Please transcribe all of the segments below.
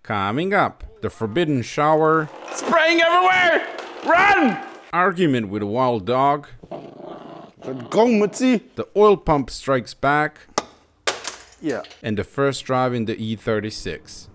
Coming up, the forbidden shower, Spraying everywhere! Run! argument with a wild dog, Go, Mutzi! the oil pump strikes back, Yeah. and the first drive in the E36.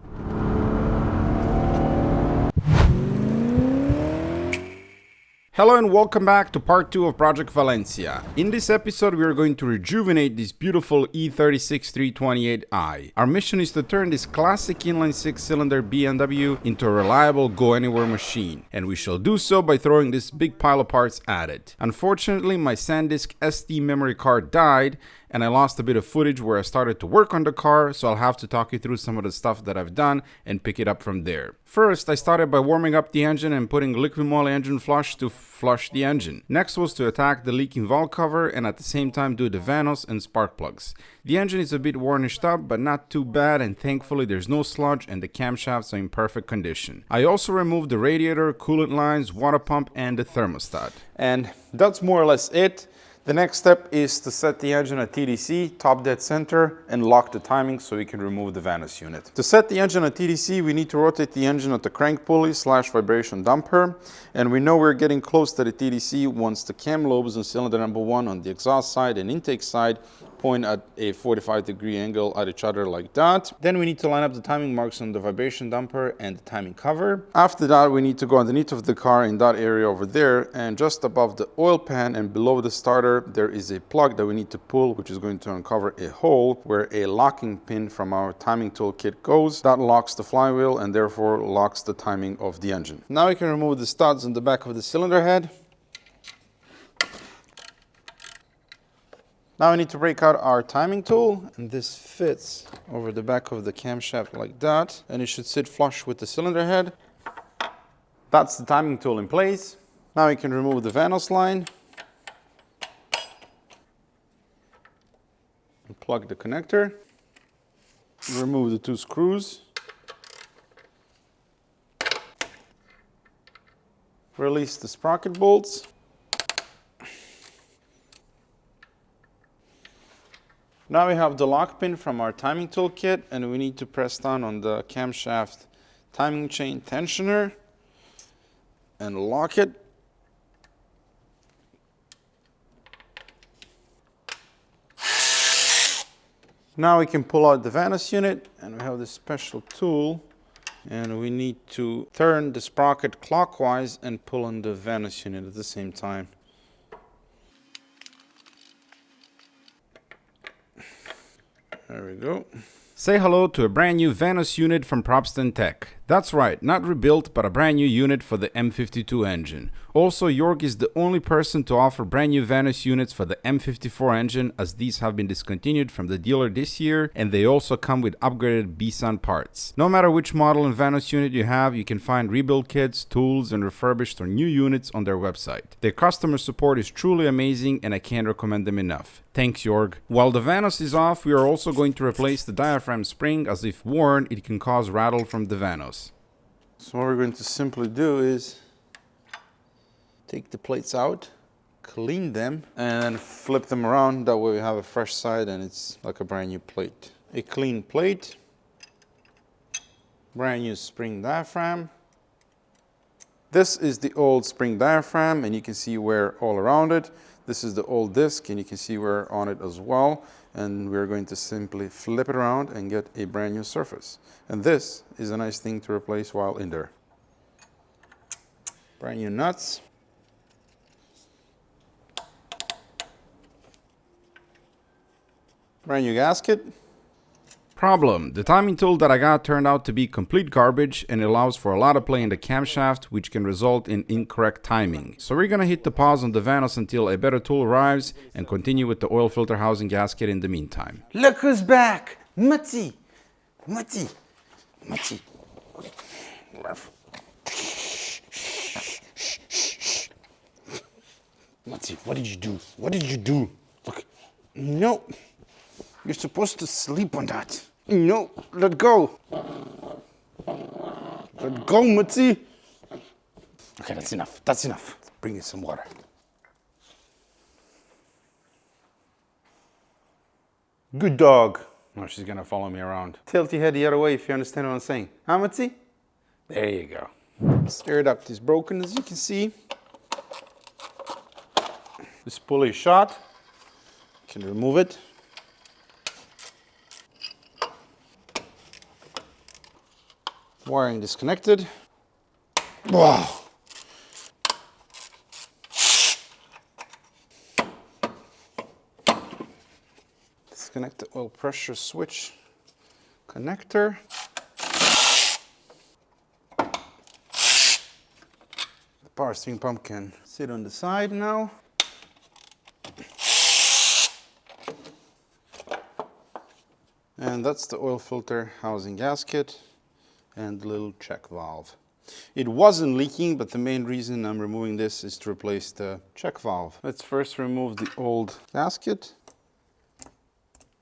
Hello and welcome back to part 2 of Project Valencia. In this episode we are going to rejuvenate this beautiful E36 328i. Our mission is to turn this classic inline 6-cylinder BMW into a reliable go-anywhere machine, and we shall do so by throwing this big pile of parts at it. Unfortunately, my SanDisk SD memory card died and I lost a bit of footage where I started to work on the car, so I'll have to talk you through some of the stuff that I've done and pick it up from there. First, I started by warming up the engine and putting liquid moly engine flush to flush the engine. Next was to attack the leaking valve cover and at the same time do the Vanos and spark plugs. The engine is a bit varnished up, but not too bad, and thankfully there's no sludge and the camshafts are in perfect condition. I also removed the radiator, coolant lines, water pump and the thermostat. And that's more or less it. The next step is to set the engine at TDC, top dead center, and lock the timing so we can remove the Vanos unit. To set the engine at TDC, we need to rotate the engine at the crank pulley / vibration damper, and we know we're getting close to the TDC once the cam lobes on cylinder number 1 on the exhaust side and intake side point at a 45-degree angle at each other like that. Then we need to line up the timing marks on the vibration damper and the timing cover. After that, we need to go underneath of the car in that area over there, and just above the oil pan and below the starter, there is a plug that we need to pull, which is going to uncover a hole where a locking pin from our timing tool kit goes. That locks the flywheel and therefore locks the timing of the engine. Now we can remove the studs on the back of the cylinder head. Now we need to break out our timing tool, and this fits over the back of the camshaft like that, and it should sit flush with the cylinder head. That's the timing tool in place. Now we can remove the Vanos line and plug the connector. Remove the 2 screws. Release the sprocket bolts. Now we have the lock pin from our timing tool kit, and we need to press down on the camshaft timing chain tensioner and lock it. Now we can pull out the Vanos unit, and we have this special tool, and we need to turn the sprocket clockwise and pull on the Vanos unit at the same time. There we go. Say hello to a brand new Vanos unit from Propston Tech. That's right, not rebuilt, but a brand new unit for the M52 engine. Also, York is the only person to offer brand new Vanos units for the M54 engine, as these have been discontinued from the dealer this year, and they also come with upgraded B-Sun parts. No matter which model and Vanos unit you have, you can find rebuild kits, tools, and refurbished or new units on their website. Their customer support is truly amazing, and I can't recommend them enough. Thanks, Jorg. While the Vanos is off, we are also going to replace the diaphragm spring, as if worn, it can cause rattle from the Vanos. So what we're going to simply do is take the plates out, clean them, and then flip them around. That way we have a fresh side and it's like a brand new plate. A clean plate, brand new spring diaphragm. This is the old spring diaphragm, and you can see wear all around it. This is the old disc, and you can see wear on it as well. And we're going to simply flip it around and get a brand new surface. And this is a nice thing to replace while in there. Brand new nuts. Brand new gasket. Problem: the timing tool that I got turned out to be complete garbage, and it allows for a lot of play in the camshaft, which can result in incorrect timing. So we're gonna hit the pause on the Vanos until a better tool arrives and continue with the oil filter housing gasket in the meantime. Look who's back! Mutzi! Mutzi! Mutzi! Mutzi, what did you do? What did you do? Look, no. You're supposed to sleep on that. No, let go. Let go, Mutzi. Okay, that's enough. That's enough. Bring you some water. Good dog. Oh, she's gonna follow me around. Tilt your head the other way if you understand what I'm saying. Huh, Mitzi? There you go. Stir it up. It's broken, as you can see. This pulley is shot. You can remove it. Wiring disconnected. Wow. Disconnect the oil pressure switch connector. The power steering pump can sit on the side now. And that's the oil filter housing gasket and the little check valve. It wasn't leaking, but the main reason I'm removing this is to replace the check valve. Let's first remove the old gasket.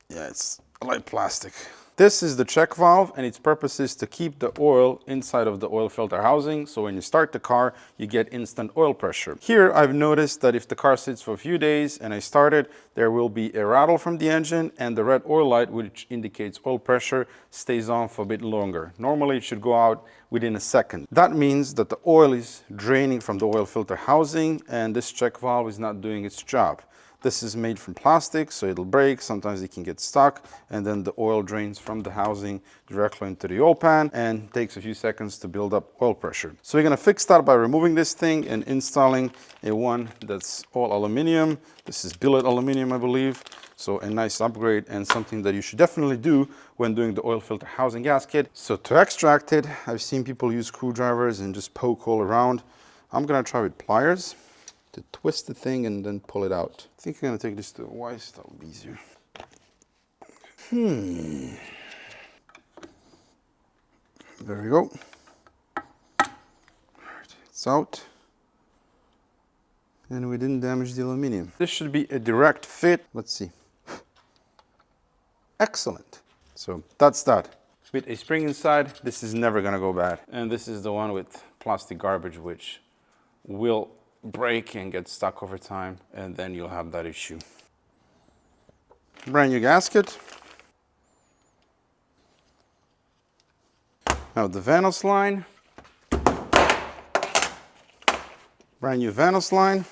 Yeah, it's light plastic. This is the check valve, and its purpose is to keep the oil inside of the oil filter housing, so when you start the car, you get instant oil pressure. Here, I've noticed that if the car sits for a few days and I start it, there will be a rattle from the engine, and the red oil light, which indicates oil pressure, stays on for a bit longer. Normally, it should go out within a second. That means that the oil is draining from the oil filter housing, and this check valve is not doing its job. This is made from plastic, so it'll break, sometimes it can get stuck, and then the oil drains from the housing directly into the oil pan and takes a few seconds to build up oil pressure. So we're gonna fix that by removing this thing and installing a one that's all aluminum. This is billet aluminum, I believe. So a nice upgrade and something that you should definitely do when doing the oil filter housing gasket. So to extract it, I've seen people use screwdrivers and just poke all around. I'm gonna try with pliers to twist the thing and then pull it out. I think I'm gonna take this to a vise, that'll be easier. There we go. It's out. And we didn't damage the aluminum. This should be a direct fit. Let's see. Excellent. So that's that. With a spring inside, this is never gonna go bad. And this is the one with plastic garbage, which will break and get stuck over time, and then you'll have that issue. Brand new gasket. Now the Vanos line. Brand new Vanos line.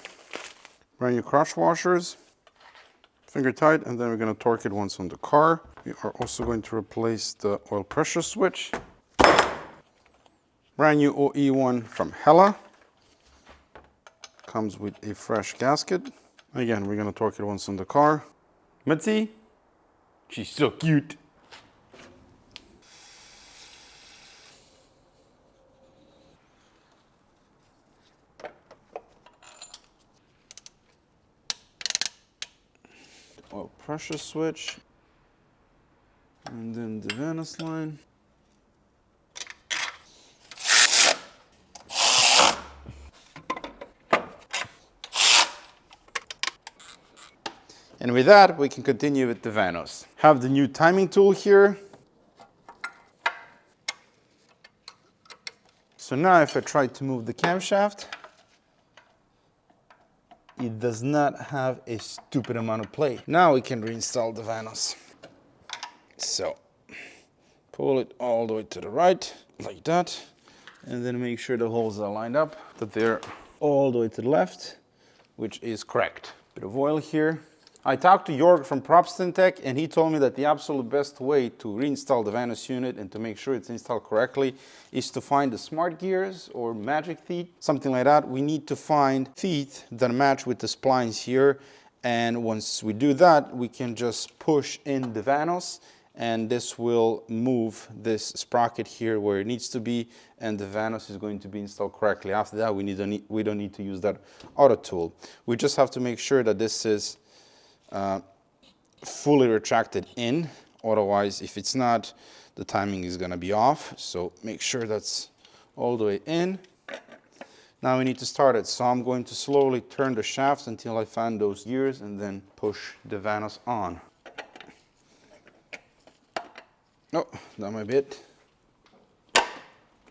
Brand new crotch washers. Finger tight, and then we're going to torque it once on the car. We are also going to replace the oil pressure switch. Brand new OE one from Hella. Comes with a fresh gasket. Again, we're gonna torque it once on the car. Mitzi, she's so cute. Oil pressure switch. And then the Vanos line. And with that, we can continue with the Vanos. Have the new timing tool here. So now if I try to move the camshaft, it does not have a stupid amount of play. Now we can reinstall the Vanos. So pull it all the way to the right, like that. And then make sure the holes are lined up, that they're all the way to the left, which is correct. Bit of oil here. I talked to Jorg from Propston Tech, and he told me that the absolute best way to reinstall the Vanos unit and to make sure it's installed correctly is to find the smart gears or magic feet, something like that. We need to find feet that match with the splines here, and once we do that, we can just push in the Vanos, and this will move this sprocket here where it needs to be, and the Vanos is going to be installed correctly. After that, we don't need to use that auto tool. We just have to make sure that this is fully retracted in, otherwise if it's not, the timing is going to be off. So make sure that's all the way in. Now we need to start it, so I'm going to slowly turn the shafts until I find those gears and then push the Vanos on. Oh, that might be it.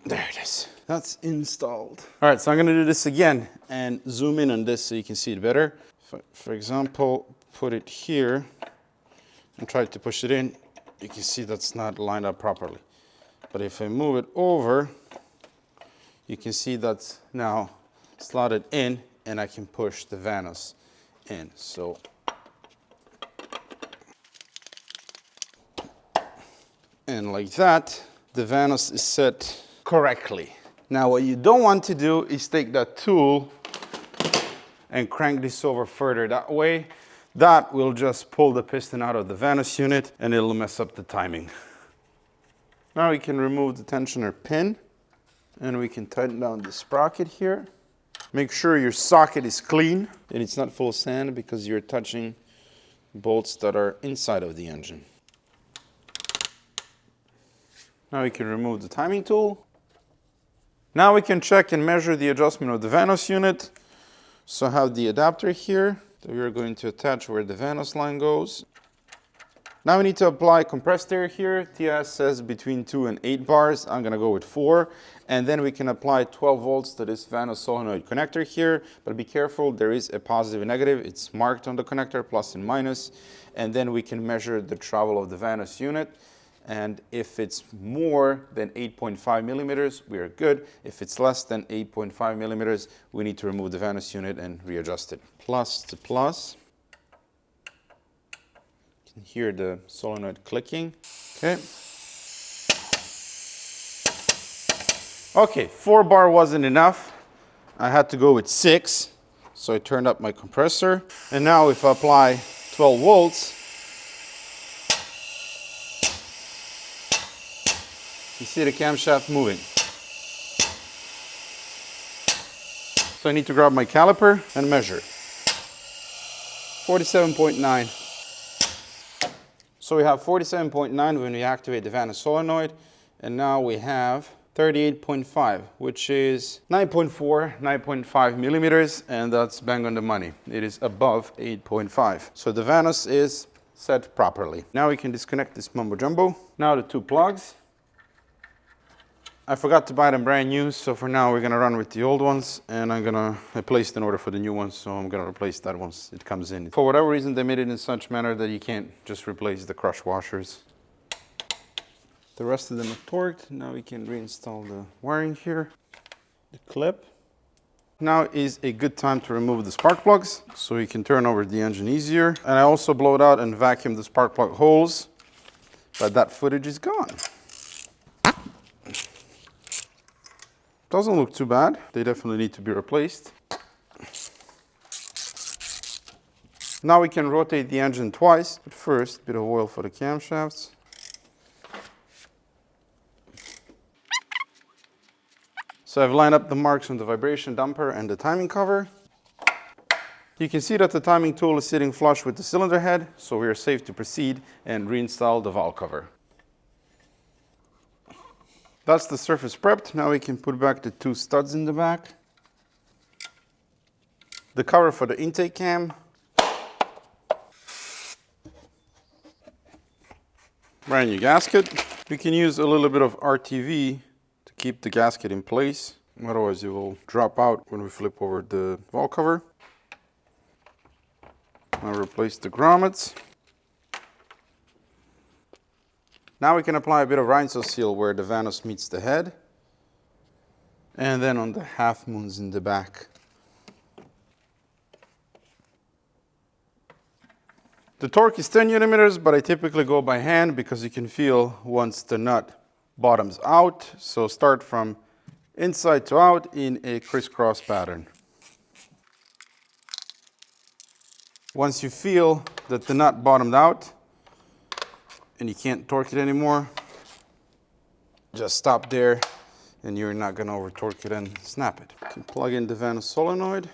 There it is. That's installed. All right, so I'm going to do this again and zoom in on this so you can see it better. For example, put it here and try to push it in. you can see that's not lined up properly. But if I move it over, you can see that's now slotted in, and I can push the Vanos in. So and like that, the Vanos is set correctly. Now what you don't want to do is take that tool and crank this over further that way. That will just pull the piston out of the Vanos unit and it'll mess up the timing. Now we can remove the tensioner pin and we can tighten down the sprocket here. Make sure your socket is clean and it's not full of sand because you're touching bolts that are inside of the engine. Now we can remove the timing tool. Now we can check and measure the adjustment of the Vanos unit. So I have the adapter here that we are going to attach where the Vanos line goes. Now we need to apply compressed air here. TS says between 2 and 8 bars. I'm gonna go with 4. And then we can apply 12 volts to this Vanos solenoid connector here. But be careful, there is a positive and negative. It's marked on the connector, plus and minus. And then we can measure the travel of the Vanos unit. And if it's more than 8.5 millimeters, we are good. If it's less than 8.5 millimeters, we need to remove the Vanos unit and readjust it. Plus to plus. You can hear the solenoid clicking. Okay. Okay, 4 bar wasn't enough. I had to go with 6. So I turned up my compressor. And now if I apply 12 volts, you see the camshaft moving. So I need to grab my caliper and measure. 47.9. So we have 47.9 when we activate the Vanos solenoid, and now we have 38.5, which is 9.4, 9.5 millimeters, and that's bang on the money. It is above 8.5. So the Vanos is set properly. Now we can disconnect this mumbo jumbo. Now the 2 plugs. I forgot to buy them brand new, so for now we're gonna run with the old ones, and I placed an order for the new ones, so I'm gonna replace that once it comes in. For whatever reason, they made it in such manner that you can't just replace the crush washers. The rest of them are torqued. Now we can reinstall the wiring here, the clip. Now is a good time to remove the spark plugs, so you can turn over the engine easier. And I also blowed out and vacuumed the spark plug holes, but that footage is gone. Doesn't look too bad. They definitely need to be replaced. Now we can rotate the engine twice, but first, a bit of oil for the camshafts. So I've lined up the marks on the vibration damper and the timing cover. You can see that the timing tool is sitting flush with the cylinder head, so we are safe to proceed and reinstall the valve cover. That's the surface prepped. Now we can put back the 2 studs in the back. The cover for the intake cam. Brand new gasket. We can use a little bit of RTV to keep the gasket in place. Otherwise it will drop out when we flip over the valve cover. Now replace the grommets. Now we can apply a bit of rhinestone seal where the Vanos meets the head, and then on the half moons in the back. The torque is 10 Nm, but I typically go by hand because you can feel once the nut bottoms out. So start from inside to out in a crisscross pattern. Once you feel that the nut bottomed out, and you can't torque it anymore, just stop there and you're not going to over torque it and snap it. You can plug in the Vanos solenoid,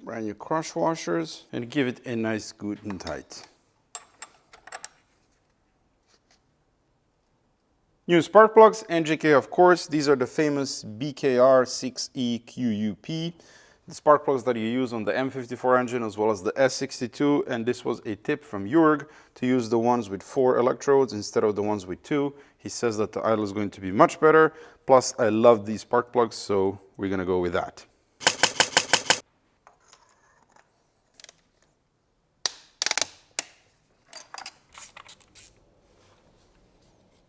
brand new crush washers, and give it a nice good and tight. New spark plugs, NGK of course. These are the famous BKR 6E QUP. The spark plugs that you use on the M54 engine as well as the S62, and this was a tip from Jurg to use the ones with 4 electrodes instead of the ones with 2. He says that the idle is going to be much better, plus I love these spark plugs, so we're going to go with that.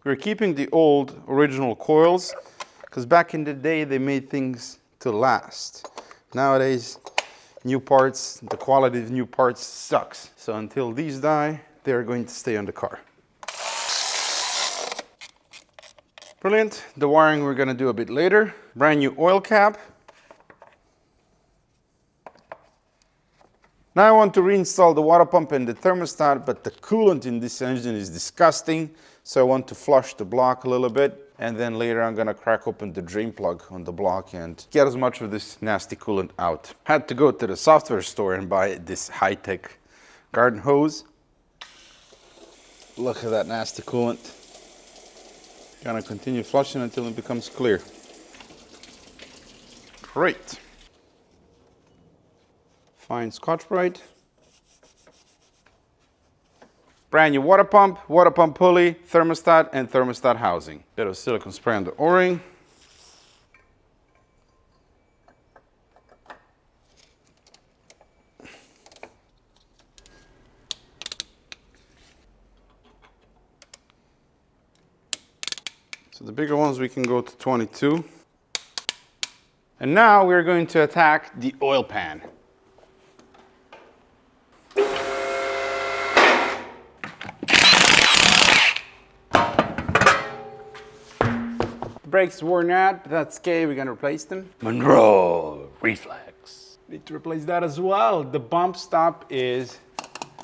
We're keeping the old original coils because back in the day they made things to last. Nowadays, new parts, the quality of new parts sucks. So until these die, they're going to stay on the car. Brilliant. The wiring we're going to do a bit later. Brand new oil cap. Now I want to reinstall the water pump and the thermostat, but the coolant in this engine is disgusting. So I want to flush the block a little bit. And then later I'm going to crack open the drain plug on the block and get as much of this nasty coolant out. Had to go to the software store and buy this high-tech garden hose. Look at that nasty coolant. Gonna continue flushing until it becomes clear. Great. Fine Scotch-Brite. Brand new water pump pulley, thermostat, and thermostat housing. Bit of silicone spray on the O-ring. So the bigger ones we can go to 22. And now we're going to attack the oil pan. Brakes worn out, but that's okay, we're gonna replace them. Monroe reflex. Need to replace that as well. The bump stop is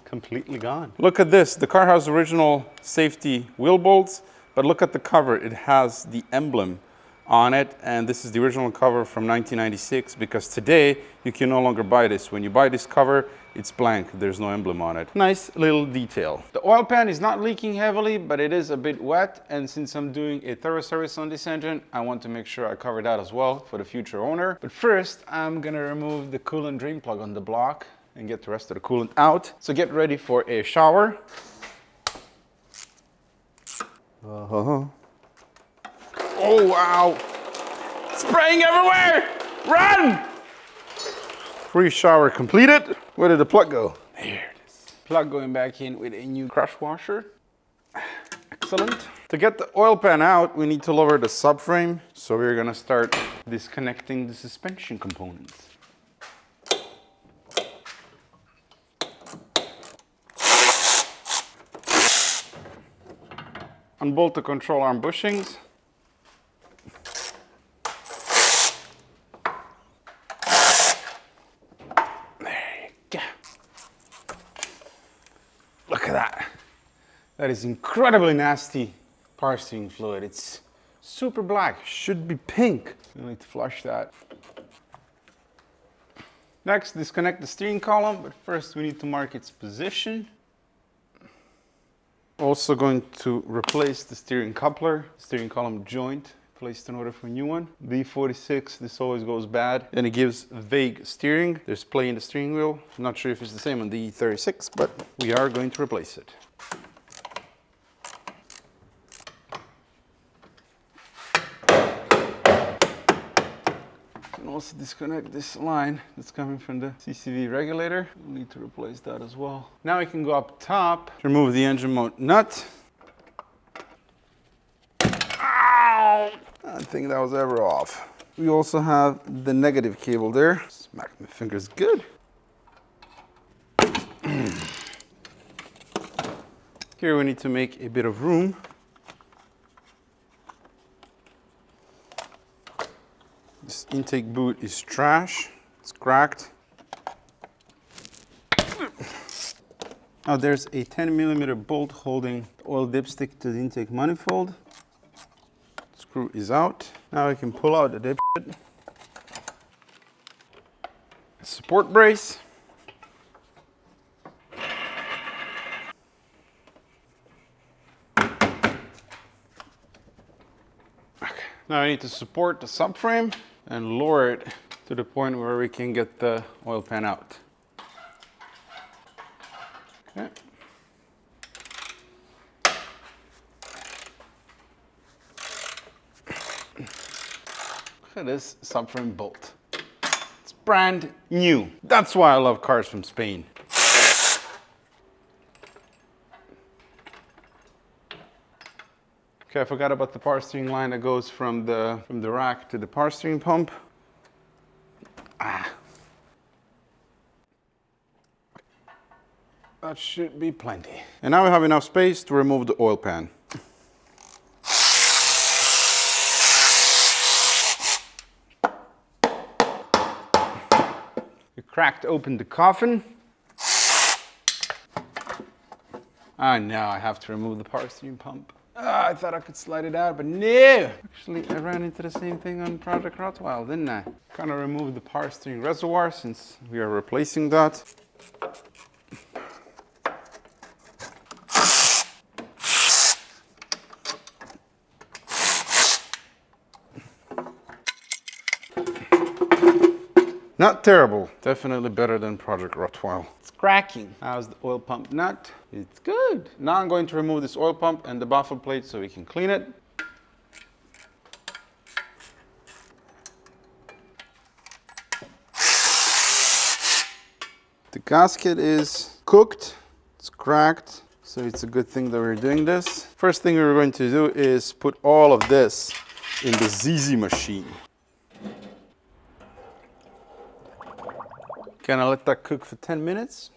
completely gone. Look at this, the car has original safety wheel bolts, but look at the cover, it has the emblem on it, and this is the original cover from 1996, because today you can no longer buy this. When you buy this cover, it's blank, there's no emblem on it. Nice little detail. The oil pan is not leaking heavily, but it is a bit wet, and since I'm doing a thorough service on this engine, I want to make sure I cover that as well for the future owner. But first, I'm gonna remove the coolant drain plug on the block and get the rest of the coolant out. So get ready for a shower. Oh, wow. Spraying everywhere! Run! Free shower completed. Where did the plug go? There it is. Plug going back in with a new crush washer. Excellent. To get the oil pan out, we need to lower the subframe. So we're gonna start disconnecting the suspension components. Unbolt the control arm bushings. Look at that. That is incredibly nasty power steering fluid. It's super black, should be pink. We need to flush that. Next, disconnect the steering column, but first we need to mark its position. Also going to replace the steering coupler, steering column joint. Placed an order for a new one. The E36, this always goes bad and it gives vague steering. There's play in the steering wheel. I'm not sure if it's the same on the E36, but we are going to replace it. Can also disconnect this line that's coming from the CCV regulator. We'll need to replace that as well. Now we can go up top, remove the engine mount nut. I don't think that was ever off. We also have the negative cable there. Smack my fingers good. Here we need to make a bit of room. This intake boot is trash. It's cracked. Now there's a 10mm bolt holding the oil dipstick to the intake manifold. Screw is out. Now I can pull out the dipstick. Support brace. Okay. Now I need to support the subframe and lower it to the point where we can get the oil pan out. Okay. Look at this subframe bolt. It's brand new. That's why I love cars from Spain. Okay, I forgot about the power steering line that goes from the rack to the power steering pump. That should be plenty. And now we have enough space to remove the oil pan. We cracked open the coffin. Now I have to remove the power steering pump. I thought I could slide it out, but no! Actually, I ran into the same thing on Project Rottweil, didn't I? Kind of removed the power steering reservoir since we are replacing that. Not terrible. Definitely better than Project Rottweil. It's cracking. How's the oil pump nut? It's good. Now I'm going to remove this oil pump and the baffle plate so we can clean it. The gasket is cooked. It's cracked. So it's a good thing that we're doing this. First thing we're going to do is put all of this in the ZZ machine. Gonna let that cook for 10 minutes.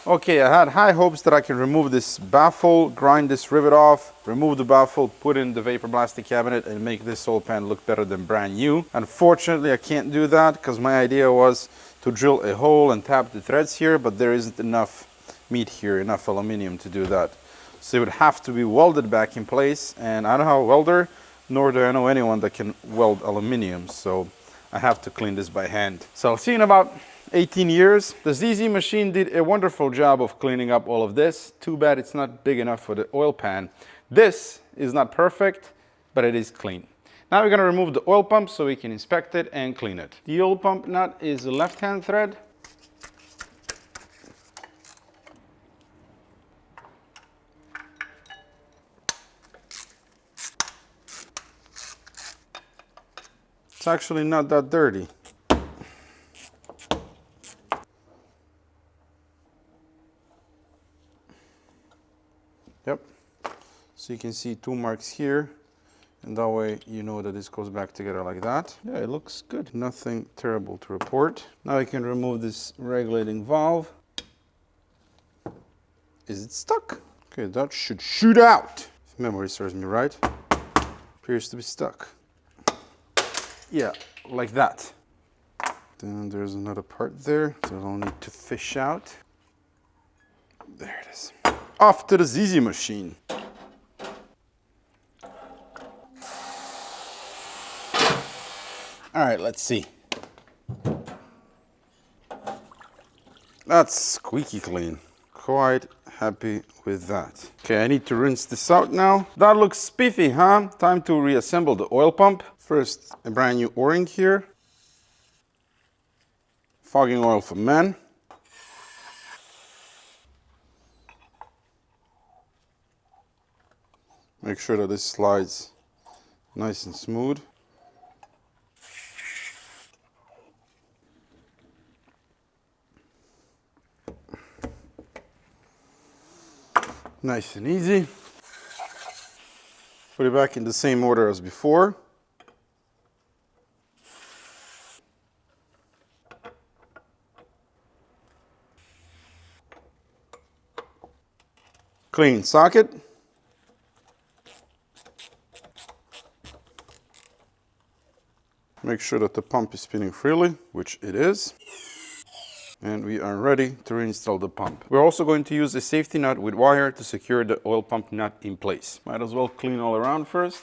Okay, I had high hopes that I can remove this baffle, grind this rivet off, remove the baffle, put in the vapor blasting cabinet and make this oil pan look better than brand new. Unfortunately, I can't do that because my idea was to drill a hole and tap the threads here, but there isn't enough meat here, enough aluminum to do that. So it would have to be welded back in place, and I don't have a welder, nor do I know anyone that can weld aluminum, so I have to clean this by hand. So I'll see you in about 18 years. The ZZ machine did a wonderful job of cleaning up all of this. Too bad it's not big enough for the oil pan. This is not perfect, but it is clean. Now we're gonna remove the oil pump so we can inspect it and clean it. The oil pump nut is a left-hand thread. It's actually not that dirty. Yep. So you can see 2 marks here, and that way you know that this goes back together like that. Yeah, it looks good. Nothing terrible to report. Now I can remove this regulating valve. Is it stuck? Okay, that should shoot out. If memory serves me right. Appears to be stuck. Yeah, like that. Then there's another part there that I'll need to fish out. There it is. Off to the ZZ machine. All right, let's see. That's squeaky clean. Quite happy with that. Okay, I need to rinse this out now. That looks spiffy, huh? Time to reassemble the oil pump. First, a brand new O-ring here. Fogging oil for men. Make sure that this slides nice and smooth. Nice and easy. Put it back in the same order as before. Clean socket. Make sure that the pump is spinning freely, which it is. And we are ready to reinstall the pump. We're also going to use a safety nut with wire to secure the oil pump nut in place. Might as well clean all around first.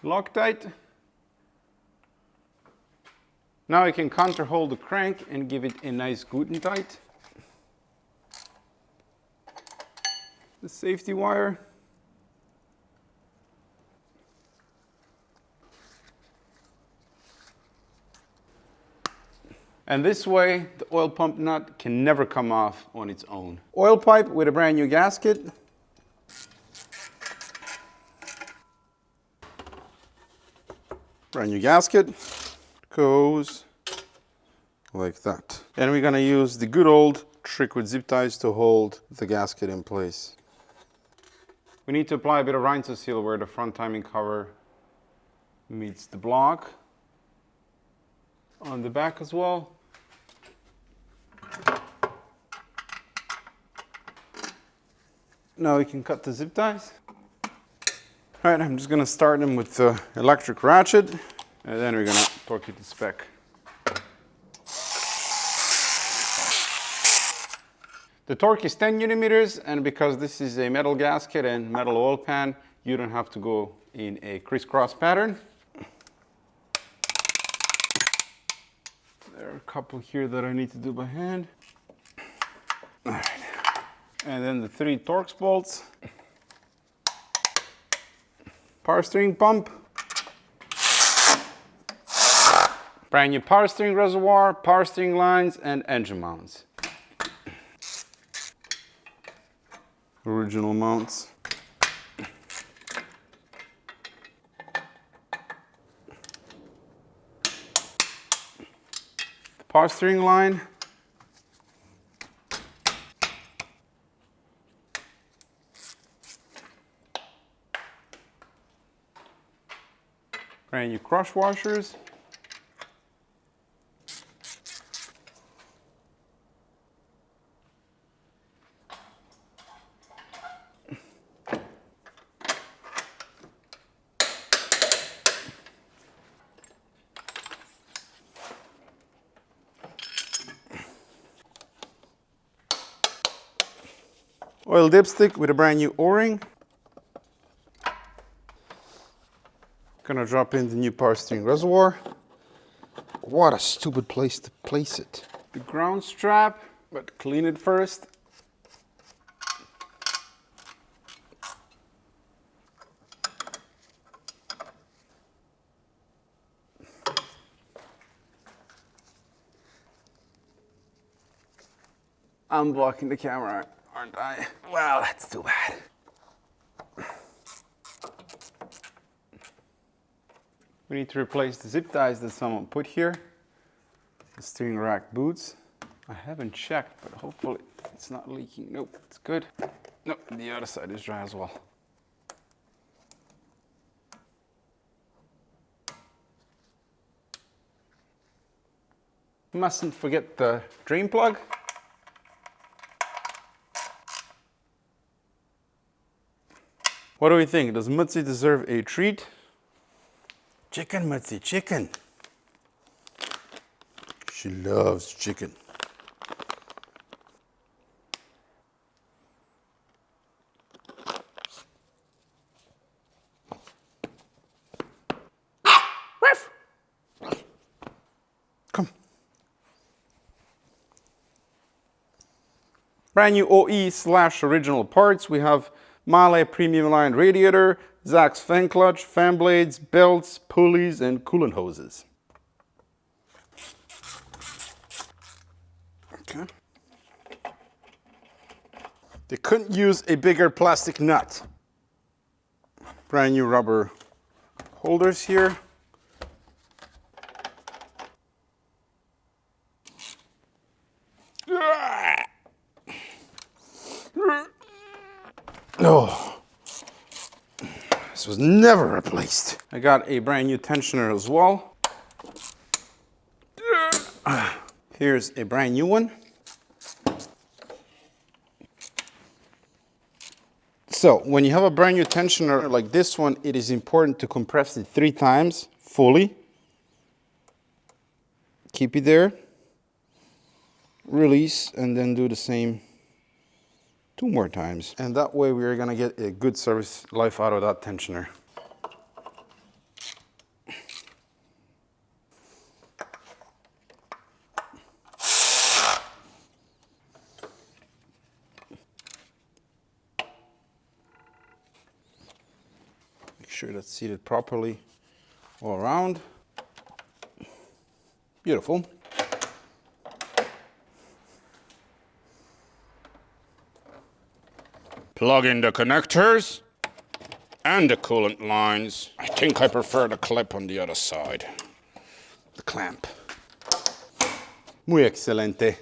Loctite. Now I can counterhold the crank and give it a nice Guten tight. The safety wire. And this way, the oil pump nut can never come off on its own. Oil pipe with a brand new gasket. Brand new gasket goes like that. And we're gonna use the good old trick with zip ties to hold the gasket in place. We need to apply a bit of reinstallation seal where the front timing cover meets the block. On the back as well. Now we can cut the zip ties. All right, I'm just gonna start them with the electric ratchet, and then we're gonna torque it to spec. The torque is 10 millimeters, and because this is a metal gasket and metal oil pan, you don't have to go in a crisscross pattern. There are a couple here that I need to do by hand. All right. And then the 3 Torx bolts. Power steering pump. Brand new power steering reservoir, power steering lines, and engine mounts. Original mounts. The power steering line. Brand new crush washers. Oil dipstick with a brand new O-ring. Gonna drop in the new power steering reservoir. What a stupid place to place it. The ground strap, but clean it first. I'm blocking the camera, aren't I? Well, that's too bad. We need to replace the zip ties that someone put here. The steering rack boots. I haven't checked, but hopefully it's not leaking. Nope, it's good. Nope, the other side is dry as well. Mustn't forget the drain plug. What do we think? Does Mutzi deserve a treat? Chicken, Mutzi, chicken. She loves chicken. Come. Brand new OE/original parts. We have Mahle premium line radiator, Zax fan clutch, fan blades, belts, pulleys, and coolant hoses. Okay. They couldn't use a bigger plastic nut. Brand new rubber holders here. Oh, this was never replaced. I got a brand new tensioner as well. Here's a brand new one. So when you have a brand new tensioner like this one, it is important to compress it 3 times fully. Keep it there. Release and then do the same 2 more times. And that way we are gonna get a good service life out of that tensioner. Make sure that's seated properly all around. Beautiful. Plug in the connectors And the coolant lines. I think I prefer the clip on the other side. The clamp. Muy excelente.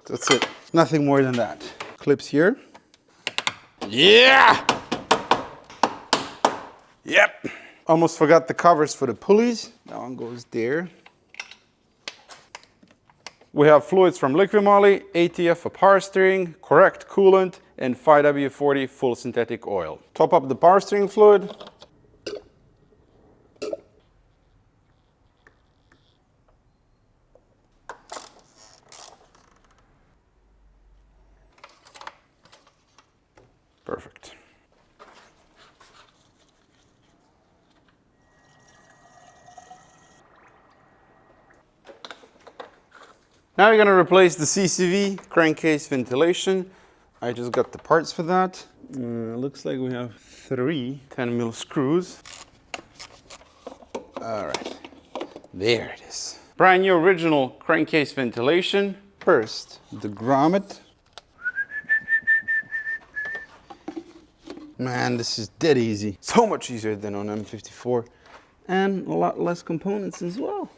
That's it. Nothing more than that. Clips here. Yeah! Yep. Almost forgot the covers for the pulleys. That one goes there. We have fluids from Liquid Moly, ATF for power steering, correct coolant, and 5W40 full synthetic oil. Top up the power steering fluid. Perfect. Now we're going to replace the CCV crankcase ventilation. I just got the parts for that. Looks like we have 3 10mm screws. All right, there it is. Brand new original crankcase ventilation. First, the grommet. Man, this is dead easy. So much easier than on M54. And a lot less components as well.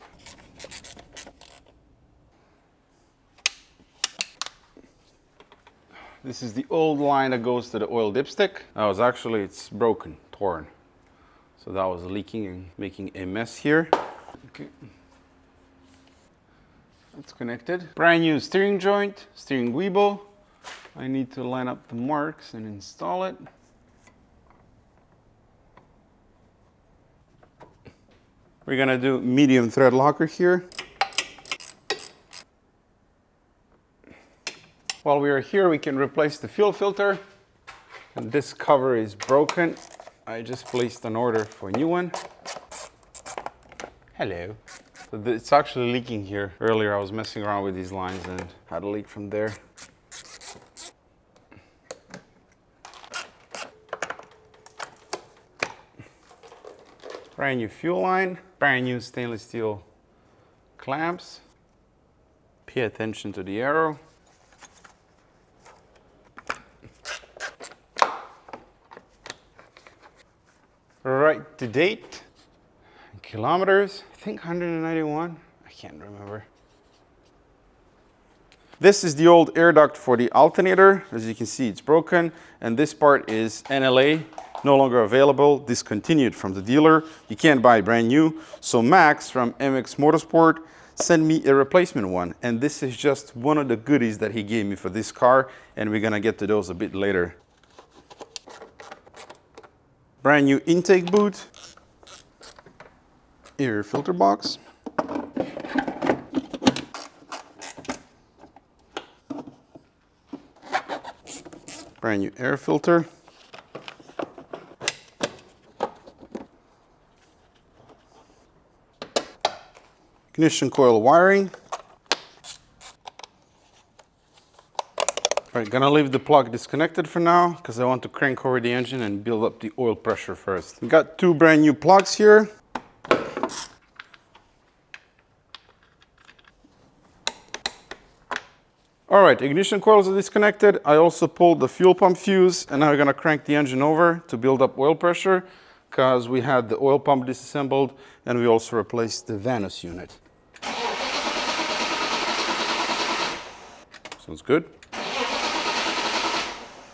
This is the old line that goes to the oil dipstick. It's broken, torn. So that was leaking and making a mess here. Okay. That's connected. Brand new steering joint, steering weeble. I need to line up the marks and install it. We're gonna do medium thread locker here. While we are here, we can replace the fuel filter. And this cover is broken. I just placed an order for a new one. Hello. So it's actually leaking here. Earlier I was messing around with these lines and had a leak from there. Brand new fuel line, brand new stainless steel clamps. Pay attention to the arrow. Right to date, kilometers, I think 191, I can't remember. This is the old air duct for the alternator. As you can see, it's broken, and this part is NLA, no longer available, discontinued from the dealer. You can't buy brand new. So Max from MX Motorsport sent me a replacement one, and this is just one of the goodies that he gave me for this car, and we're gonna get to those a bit later. Brand new intake boot, air filter box, brand new air filter, ignition coil wiring. All right, gonna leave the plug disconnected for now because I want to crank over the engine and build up the oil pressure first. We got 2 brand new plugs here. All right, ignition coils are disconnected. I also pulled the fuel pump fuse, and now we're gonna crank the engine over to build up oil pressure because we had the oil pump disassembled and we also replaced the Vanos unit. Sounds good.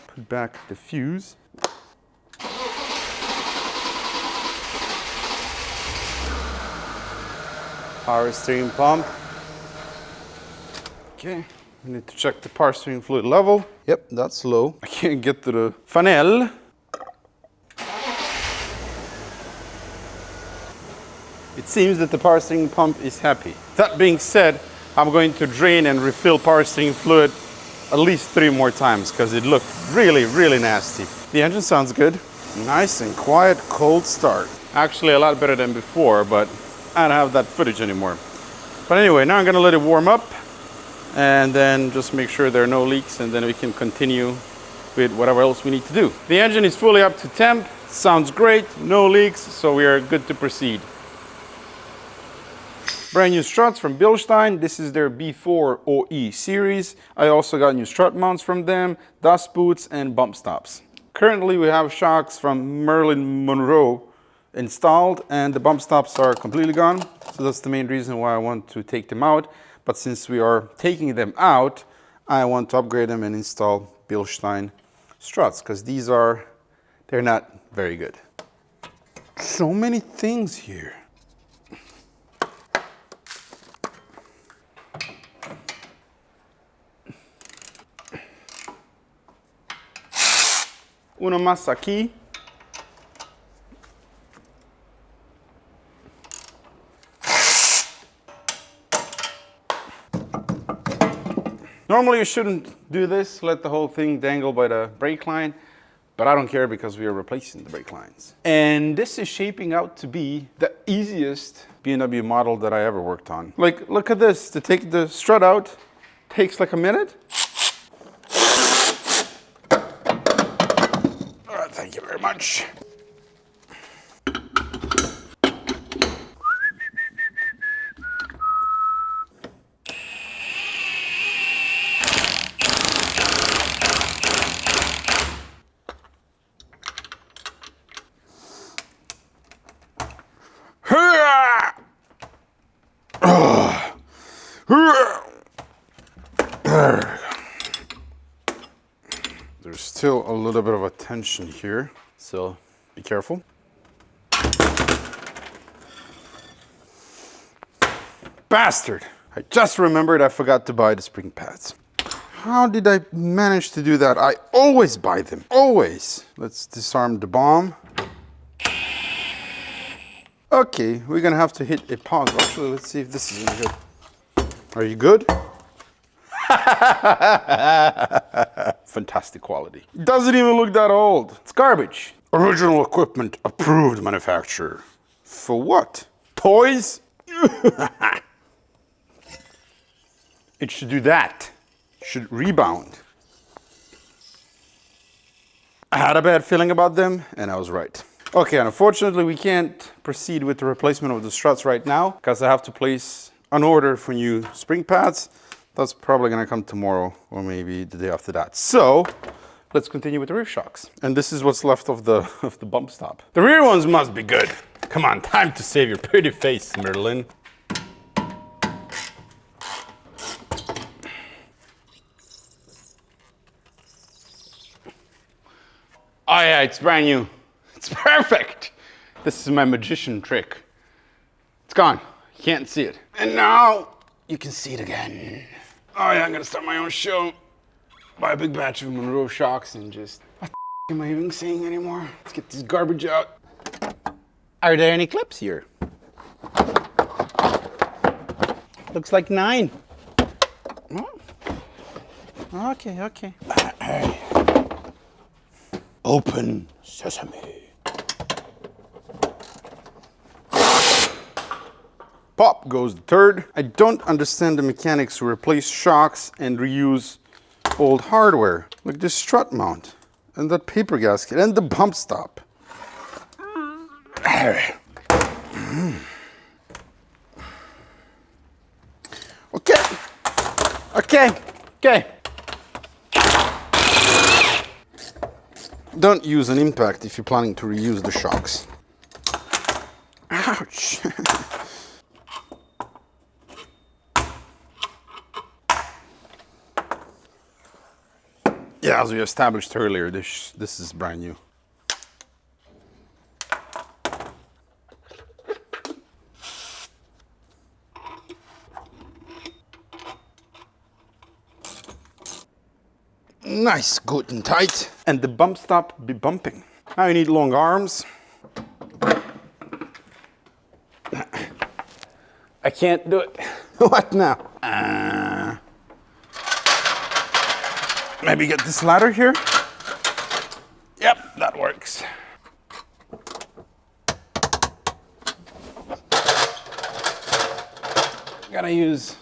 Put back the fuse. Power steering pump. Okay, we need to check the power steering fluid level. Yep, that's low. I can't get to the funnel. It seems that the power steering pump is happy. That being said, I'm going to drain and refill power steering fluid at least 3 more times because it looked really, really nasty. The engine sounds good. Nice and quiet, cold start. Actually a lot better than before, but I don't have that footage anymore. But anyway, now I'm gonna let it warm up and then just make sure there are no leaks, and then we can continue with whatever else we need to do. The engine is fully up to temp. Sounds great, no leaks, so we are good to proceed. Brand new struts from Bilstein. This is their B4 OE series. I also got new strut mounts from them, dust boots, and bump stops. Currently, we have shocks from Merlin Monroe installed, and the bump stops are completely gone. So that's the main reason why I want to take them out. But since we are taking them out, I want to upgrade them and install Bilstein struts, because they're not very good. So many things here. Una más aquí. Normally you shouldn't do this, let the whole thing dangle by the brake line, but I don't care because we are replacing the brake lines. And this is shaping out to be the easiest BMW model that I ever worked on. Like, look at this, to take the strut out takes like a minute. Thank you very much. There's still a little bit of a tension here, so be careful. Bastard! I just remembered I forgot to buy the spring pads. How did I manage to do that? I always buy them, always. Let's disarm the bomb. Okay, we're gonna have to hit a pause. Actually, let's see if this is any good. Are you good? Fantastic quality. It doesn't even look that old. It's garbage. Original equipment, approved manufacturer. For what? Toys? It should do that. It should rebound. I had a bad feeling about them, and I was right. Okay, unfortunately, we can't proceed with the replacement of the struts right now because I have to place an order for new spring pads. That's probably gonna come tomorrow or maybe the day after that. So let's continue with the rear shocks. And this is what's left of the bump stop. The rear ones must be good. Come on, time to save your pretty face, Merlin. Oh yeah, it's brand new. It's perfect. This is my magician trick. It's gone. You can't see it. And now you can see it again. Oh yeah, I'm gonna start my own show. Buy a big batch of Monroe shocks and just... What the am I even saying anymore? Let's get this garbage out. Are there any clips here? Looks like 9. Oh. Okay. Open sesame. Pop goes the third. I don't understand the mechanics to replace shocks and reuse old hardware, like this strut mount, and that paper gasket, and the bump stop. Okay. Don't use an impact if you're planning to reuse the shocks. Ouch. Yeah, as we established earlier, this is brand new. Nice, good and tight. And the bump stop be bumping. Now you need long arms. I can't do it. What now? Maybe get this ladder here. Yep, that works. Gotta use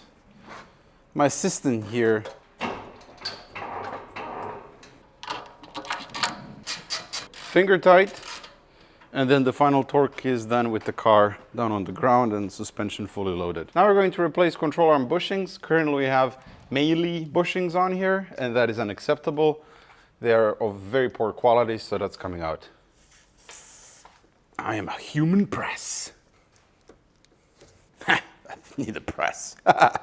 my assistant here. Finger tight, And then the final torque is done with the car down on the ground and suspension fully loaded. Now we're going to replace control arm bushings. Currently we have melee bushings on here, and that is unacceptable. They are of very poor quality, so that's coming out. I am a human press. I need a press. Now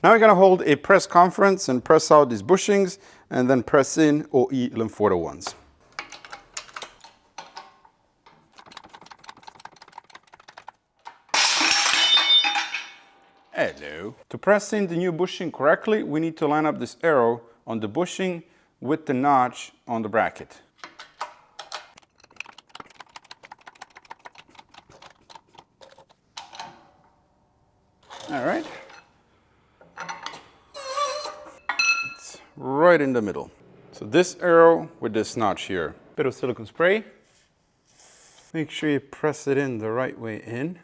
we're gonna hold a press conference and press out these bushings and then press in OE Lymphoda ones. Hello. To press in the new bushing correctly, we need to line up this arrow on the bushing with the notch on the bracket. All right. It's right in the middle. So this arrow with this notch here. Bit of silicone spray. Make sure you press it in the right way in.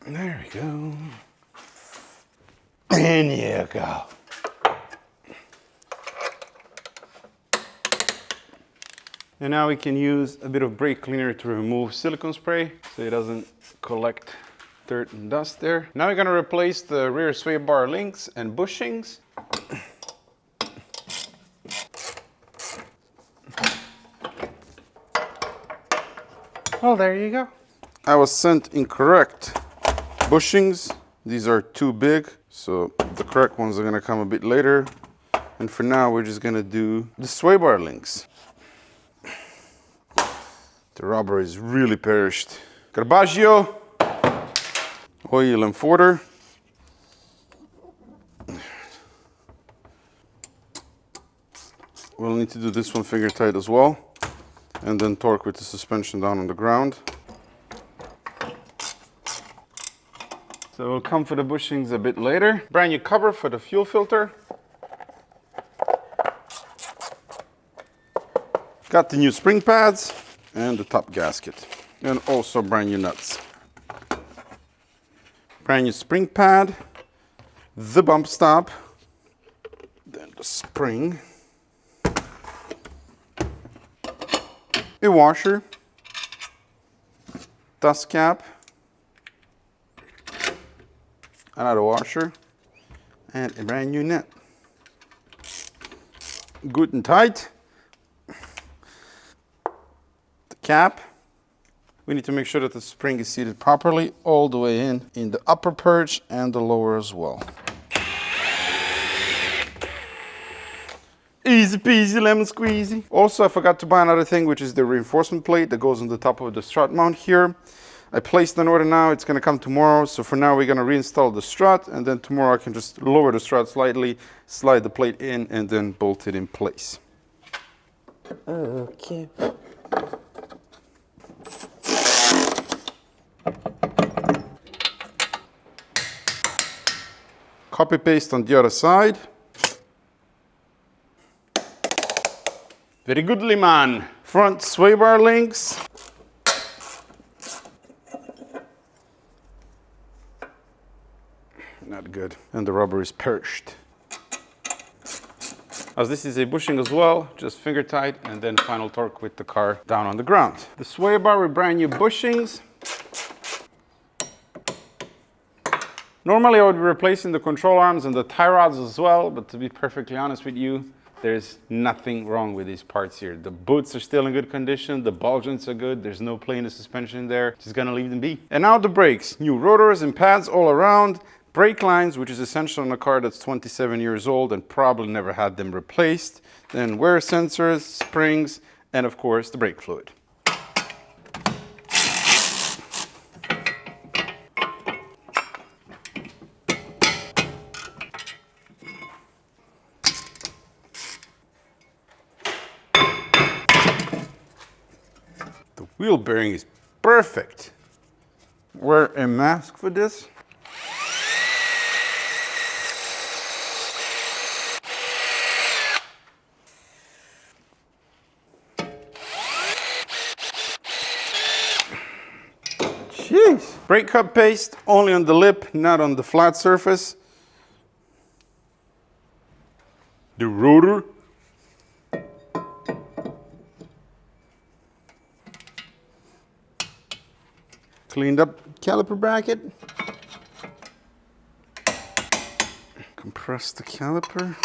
There we go. In you go. And now we can use a bit of brake cleaner to remove silicone spray so it doesn't collect dirt and dust there. Now we're going to replace the rear sway bar links and bushings. Well, there you go. I was sent incorrect bushings. These are too big, so the correct ones are gonna come a bit later. And for now, we're just gonna do the sway bar links. The rubber is really perished. Garbaggio, oil and forder. We'll need to do this one finger tight as well. And then torque with the suspension down on the ground. So we'll come for the bushings a bit later. Brand new cover for the fuel filter. Got the new spring pads and the top gasket. And also brand new nuts. Brand new spring pad, the bump stop, then the spring, a washer, dust cap, another washer, and a brand new net. Good and tight. The cap. We need to make sure that the spring is seated properly all the way in the upper perch and the lower as well. Easy peasy lemon squeezy. Also, I forgot to buy another thing, which is the reinforcement plate that goes on the top of the strut mount here. I placed an order now, it's gonna come tomorrow. So for now, we're gonna reinstall the strut, and then tomorrow I can just lower the strut slightly, slide the plate in, and then bolt it in place. Okay. Copy paste on the other side. Very goodly, man. Front sway bar links. Not good. And the rubber is perished. As this is a bushing as well, just finger tight and then final torque with the car down on the ground. The sway bar with brand new bushings. Normally I would be replacing the control arms and the tie rods as well, but to be perfectly honest with you, there's nothing wrong with these parts here. The boots are still in good condition, the ball joints are good, there's no play in the suspension there, just gonna leave them be. And now the brakes, new rotors and pads all around, brake lines, which is essential on a car that's 27 years old and probably never had them replaced, then wear sensors, springs, and of course the brake fluid. Wheel bearing is perfect. Wear a mask for this. Jeez. Brake hub paste only on the lip, not on the flat surface. The rotor. Cleaned up caliper bracket. Compress the caliper.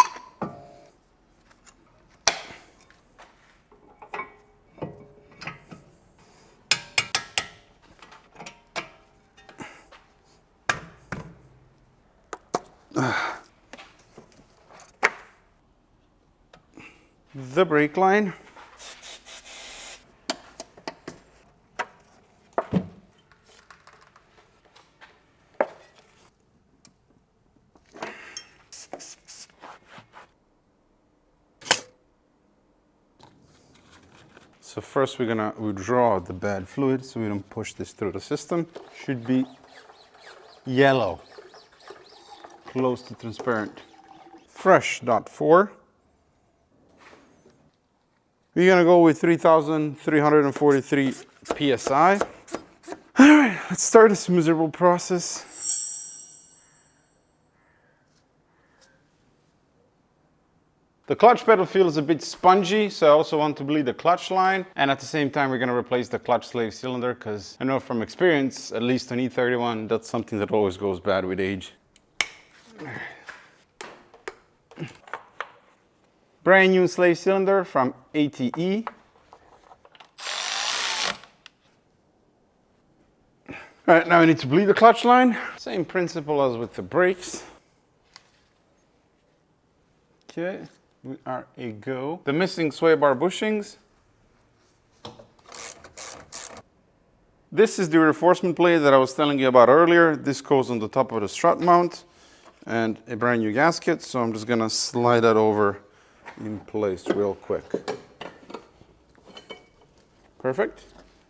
The brake line. So first we're gonna withdraw the bad fluid so we don't push this through the system. Should be yellow, close to transparent. Fresh .4. We're gonna go with 3,343 PSI. All right, let's start this miserable process. The clutch pedal feels a bit spongy, so I also want to bleed the clutch line. And at the same time, we're gonna replace the clutch slave cylinder because I know from experience, at least on E31, that's something that always goes bad with age. Brand new slave cylinder from ATE. All right, now we need to bleed the clutch line. Same principle as with the brakes. Okay. We are a go. The missing sway bar bushings. This is the reinforcement plate that I was telling you about earlier. This goes on the top of the strut mount and a brand new gasket. So I'm just gonna slide that over in place real quick. Perfect.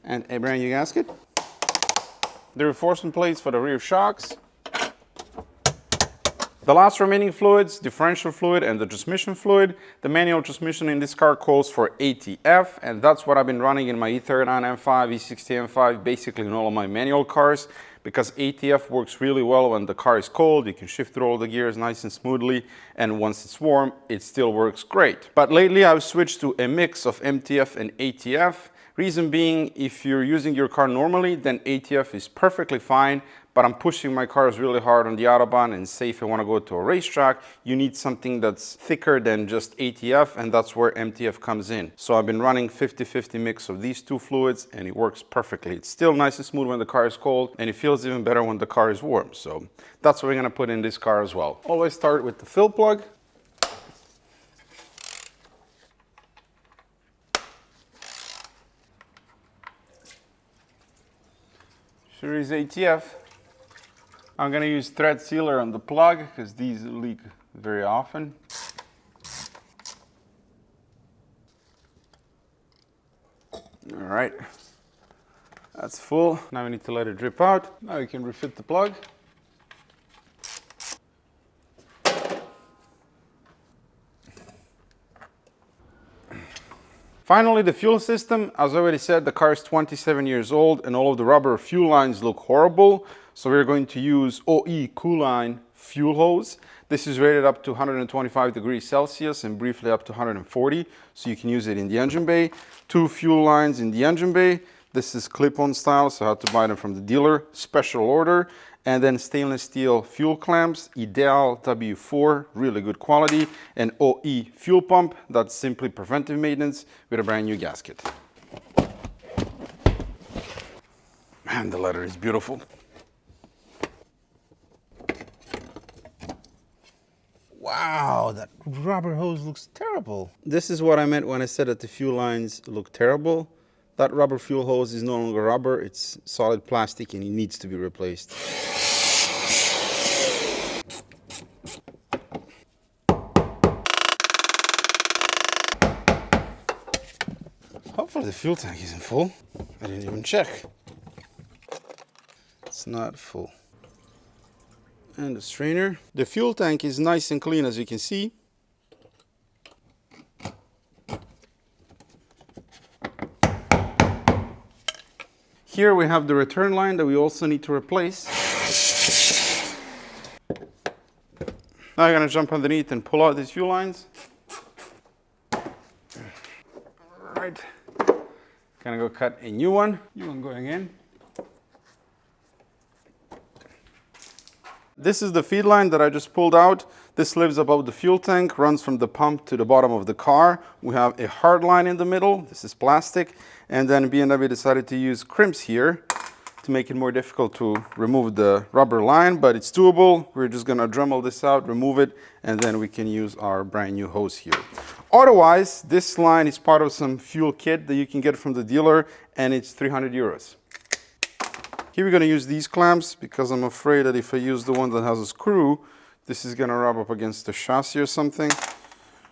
And a brand new gasket. The reinforcement plates for the rear shocks. The last remaining fluids, differential fluid and the transmission fluid. The manual transmission in this car calls for ATF, and that's what I've been running in my E39 M5, E60 M5, basically in all of my manual cars, because ATF works really well when the car is cold. You can shift through all the gears nice and smoothly, and once it's warm, it still works great. But lately I've switched to a mix of MTF and ATF. Reason being, if you're using your car normally, then ATF is perfectly fine, but I'm pushing my cars really hard on the Autobahn, and say if I want to go to a racetrack, you need something that's thicker than just ATF, and that's where MTF comes in. So I've been running 50-50 mix of these two fluids, and it works perfectly. It's still nice and smooth when the car is cold, and it feels even better when the car is warm. So that's what we're going to put in this car as well. Always start with the fill plug. Here is ATF. I'm going to use thread sealer on the plug because these leak very often. All right, that's full. Now we need to let it drip out. Now we can refit the plug. Finally, the fuel system. As I already said, the car is 27 years old and all of the rubber fuel lines look horrible. So we're going to use OE Coolline fuel hose. This is rated up to 125 degrees Celsius and briefly up to 140. So you can use it in the engine bay. 2 fuel lines in the engine bay. This is clip-on style, so I had to buy them from the dealer, special order. And then stainless steel fuel clamps, Ideal W4, really good quality. And OE fuel pump, that's simply preventive maintenance with a brand new gasket. Man, the leather is beautiful. Wow, that rubber hose looks terrible. This is what I meant when I said that the fuel lines look terrible. That rubber fuel hose is no longer rubber, it's solid plastic and it needs to be replaced. Hopefully the fuel tank isn't full. I didn't even check. It's not full. And the strainer. The fuel tank is nice and clean, as you can see. Here we have the return line that we also need to replace. Now I'm going to jump underneath and pull out these fuel lines. Alright. Gonna go cut a new one. New one going in. This is the feed line that I just pulled out. This lives above the fuel tank, runs from the pump to the bottom of the car. We have a hard line in the middle. This is plastic. And then BMW decided to use crimps here to make it more difficult to remove the rubber line, but it's doable. We're just gonna Dremel this out, remove it, and then we can use our brand new hose here. Otherwise, this line is part of some fuel kit that you can get from the dealer, and it's 300 euros. Here we're gonna use these clamps because I'm afraid that if I use the one that has a screw, this is gonna rub up against the chassis or something.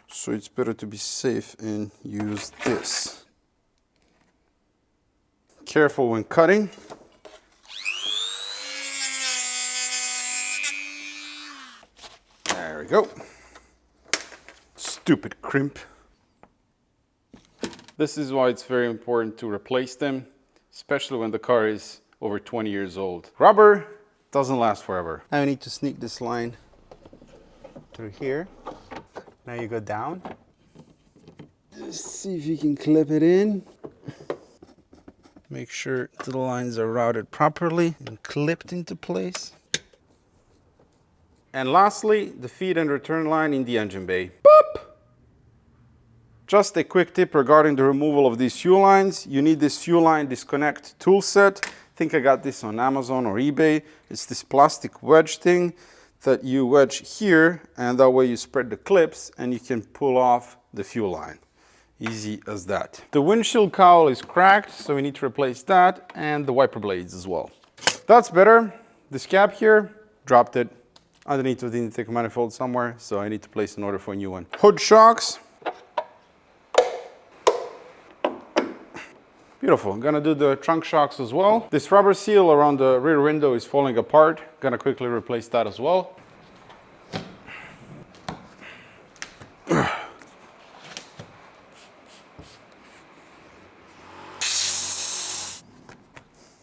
So it's better to be safe and use this. Careful when cutting. There we go. Stupid crimp. This is why it's very important to replace them, especially when the car is over 20 years old. Rubber doesn't last forever. Now you need to sneak this line through here. Now you go down. Just see if you can clip it in. Make sure the lines are routed properly and clipped into place. And lastly, the feed and return line in the engine bay. Boop! Just a quick tip regarding the removal of these fuel lines. You need this fuel line disconnect tool set. I think I got this on Amazon or eBay. It's this plastic wedge thing that you wedge here, and that way you spread the clips and you can pull off the fuel line. Easy as that. The windshield cowl is cracked, so we need to replace that, and the wiper blades as well. That's better. This cap here, dropped it underneath of the intake manifold somewhere, so I need to place an order for a new one. Hood shocks. Beautiful. I'm gonna do the trunk shocks as well. This rubber seal around the rear window is falling apart. Gonna quickly replace that as well.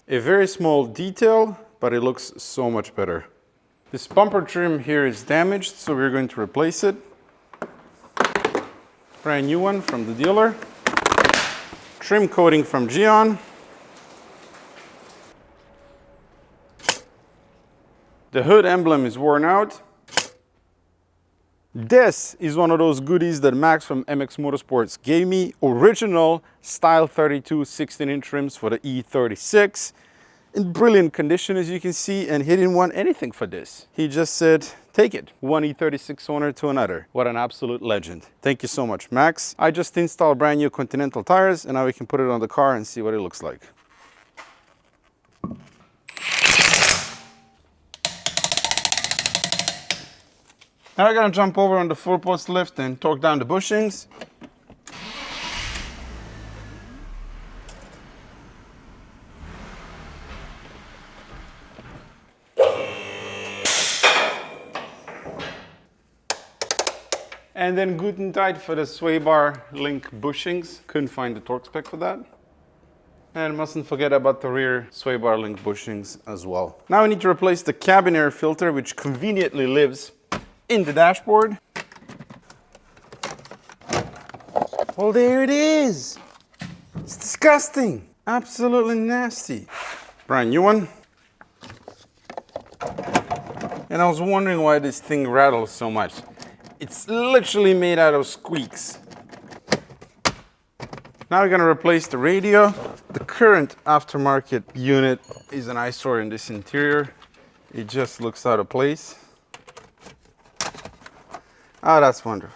A very small detail, but it looks so much better. This bumper trim here is damaged, so we're going to replace it. Brand new one from the dealer. Trim coating from Gion. The hood emblem is worn out. This is one of those goodies that Max from MX Motorsports gave me. Original Style 32 16-inch rims for the E36. In brilliant condition, as you can see, and he didn't want anything for this. He just said, take it. One E36 owner to another. What an absolute legend. Thank you so much, Max. I just installed brand new Continental tires, and now we can put it on the car and see what it looks like. Now we're gonna jump over on the 4-post lift and torque down the bushings. And then guten tight for the sway bar link bushings. Couldn't find the torque spec for that. And mustn't forget about the rear sway bar link bushings as well. Now we need to replace the cabin air filter, which conveniently lives in the dashboard. Well, there it is. It's disgusting. Absolutely nasty. Brand new one. And I was wondering why this thing rattles so much. It's literally made out of squeaks. Now we're gonna replace the radio. The current aftermarket unit is an eyesore in this interior. It just looks out of place. Oh, that's wonderful.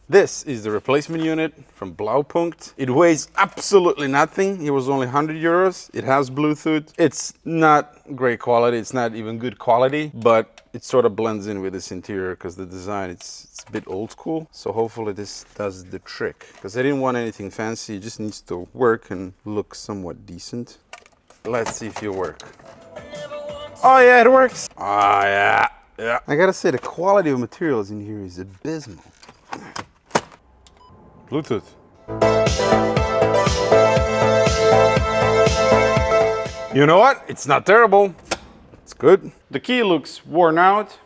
This is the replacement unit from Blaupunkt. It weighs absolutely nothing. It was only 100 euros. It has Bluetooth. It's not great quality. It's not even good quality, but it sort of blends in with this interior because the design, it's a bit old school. So hopefully this does the trick, because I didn't want anything fancy. It just needs to work and look somewhat decent. Let's see if it works. Oh yeah, it works. Oh yeah. Yeah. I gotta say, the quality of materials in here is abysmal. Bluetooth. You know what? It's not terrible. It's good. The key looks worn out.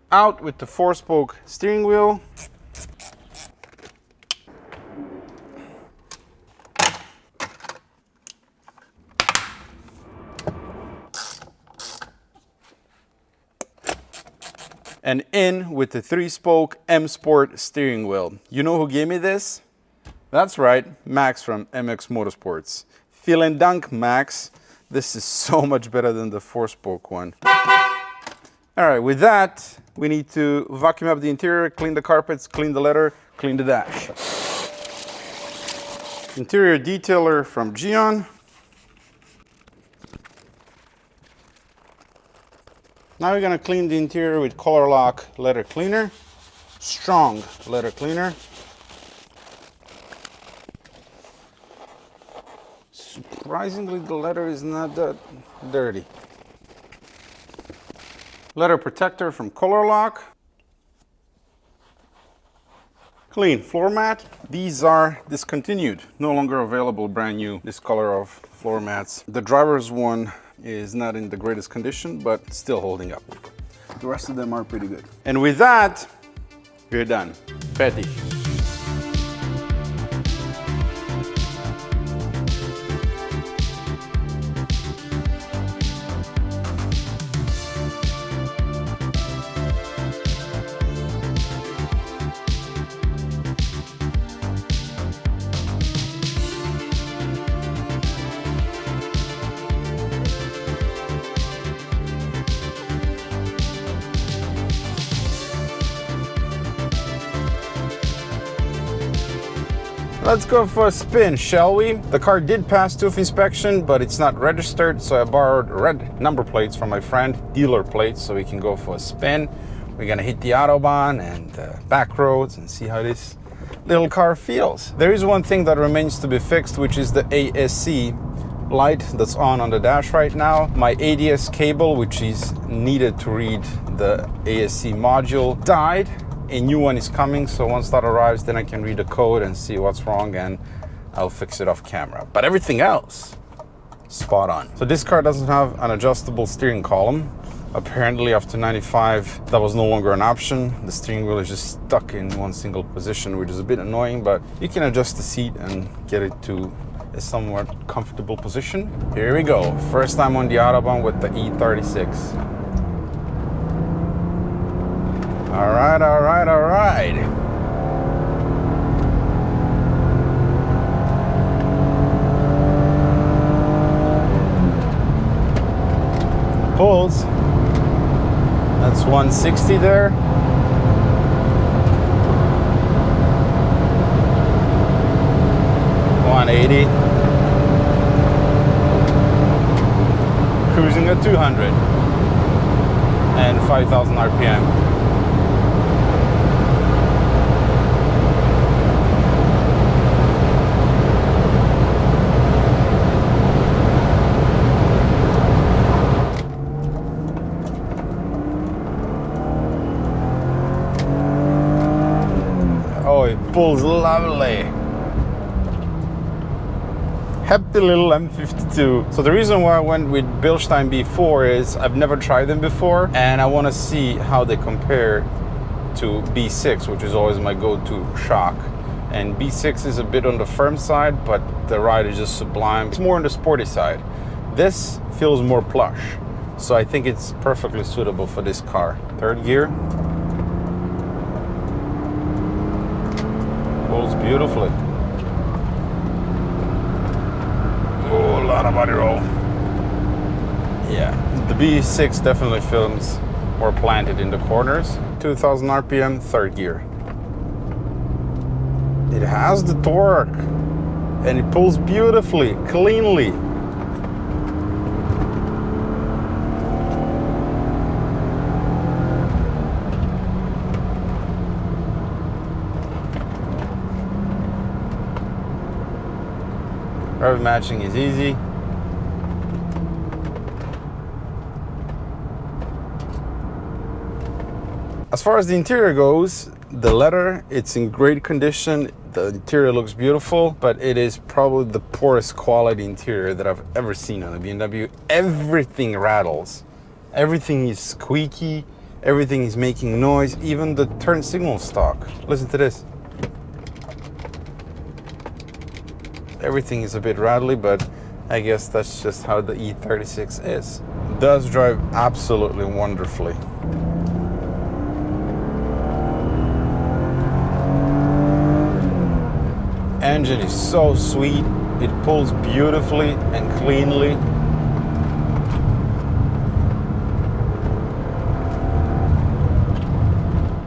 Out with the 4-spoke steering wheel. and in with the 3-spoke M Sport steering wheel. You know who gave me this? That's right, Max from MX Motorsports. Vielen Dank, Max. This is so much better than the 4-spoke one. All right, with that, we need to vacuum up the interior, clean the carpets, clean the leather, clean the dash. Interior detailer from Gion. Now we're gonna clean the interior with Color Lock leather cleaner. Strong leather cleaner. Surprisingly, the leather is not that dirty. Leather protector from Color Lock. Clean floor mat. These are discontinued, no longer available, brand new, this color of floor mats. The driver's one is not in the greatest condition, but still holding up. The rest of them are pretty good. And with that, we're done. Petty. Let's go for a spin, shall we? The car did pass tooth inspection, but it's not registered, so I borrowed red number plates from my friend, dealer plates, so we can go for a spin. We're gonna hit the Autobahn and back roads and see how this little car feels. There is one thing that remains to be fixed, which is the ASC light that's on the dash right now. My ADS cable, which is needed to read the ASC module, died. A new one is coming, so once that arrives, then I can read the code and see what's wrong, and I'll fix it off camera. But everything else, spot on. So this car doesn't have an adjustable steering column. Apparently after 95, that was no longer an option. The steering wheel is just stuck in one single position, which is a bit annoying, but you can adjust the seat and get it to a somewhat comfortable position. Here we go. First time on the Autobahn with the E36. All right, all right, all right. Pulls. That's 160 there. $180. Cruising at 200 and 5,000 RPM. Pulls lovely. Happy little M52. So the reason why I went with Bilstein B4 is I've never tried them before, and I want to see how they compare to B6, which is always my go-to shock. And B6 is a bit on the firm side, but the ride is just sublime. It's more on the sporty side. This feels more plush, so I think it's perfectly suitable for this car. Third gear. Pulls beautifully. Oh, a lot of body roll. Yeah, the B6 definitely feels more planted in the corners. 2000 RPM, third gear. It has the torque and it pulls beautifully, cleanly. Rev matching is easy. As far as the interior goes, the leather, it's in great condition. The interior looks beautiful, but it is probably the poorest quality interior that I've ever seen on a BMW. Everything rattles. Everything is squeaky. Everything is making noise. Even the turn signal stock. Listen to this. Everything is a bit rattly, but I guess that's just how the E36 is. It does drive absolutely wonderfully. engine is so sweet. It pulls beautifully and cleanly.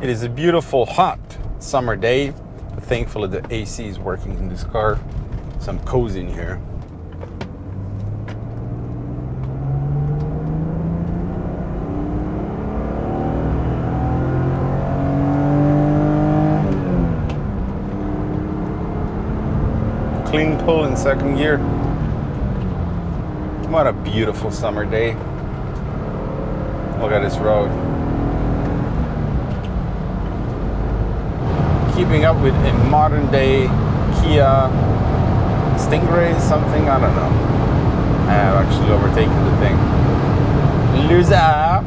It is a beautiful hot summer day, but thankfully the AC is working in this car, so I'm cozy in here. Clean pull in second gear. What a beautiful summer day. Look at this road. Keeping up with a modern day Kia Stingray, something, I don't know. I have actually overtaken the thing. Loser.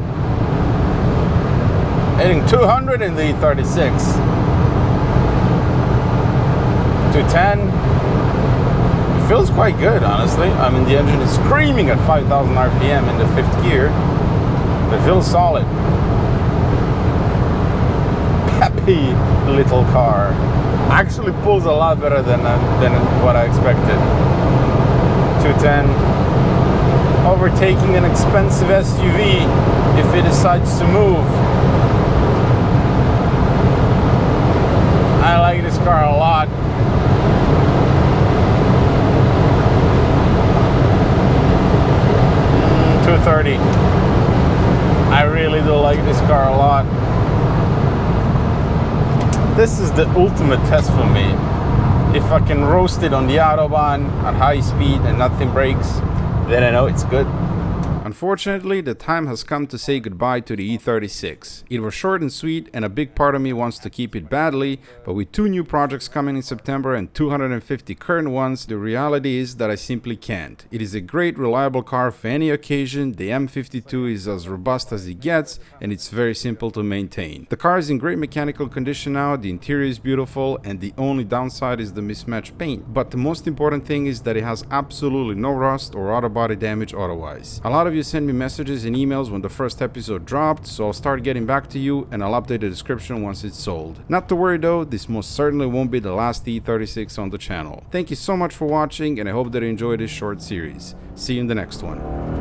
Hitting 200 in the E36. 210. Feels quite good, honestly. I mean, the engine is screaming at 5,000 RPM in the fifth gear, but it feels solid. Peppy little car. Actually pulls a lot better than what I expected. 210. Overtaking an expensive SUV if it decides to move. I like this car a lot. 230. I really do like this car a lot. This is the ultimate test for me. If I can roast it on the Autobahn at high speed and nothing breaks, then I know it's good. Unfortunately, the time has come to say goodbye to the E36. It was short and sweet, and a big part of me wants to keep it badly, but with 2 new projects coming in September and 250 current ones, the reality is that I simply can't. It is a great, reliable car for any occasion. The M52 is as robust as it gets, and it's very simple to maintain. The car is in great mechanical condition now, the interior is beautiful, and the only downside is the mismatched paint. But the most important thing is that it has absolutely no rust or auto body damage otherwise. A lot of you send me messages and emails when the first episode dropped, so I'll start getting back to you and I'll update the description once it's sold. Not to worry though, this most certainly won't be the last E36 on the channel. Thank you so much for watching, and I hope that you enjoyed this short series. See you in the next one.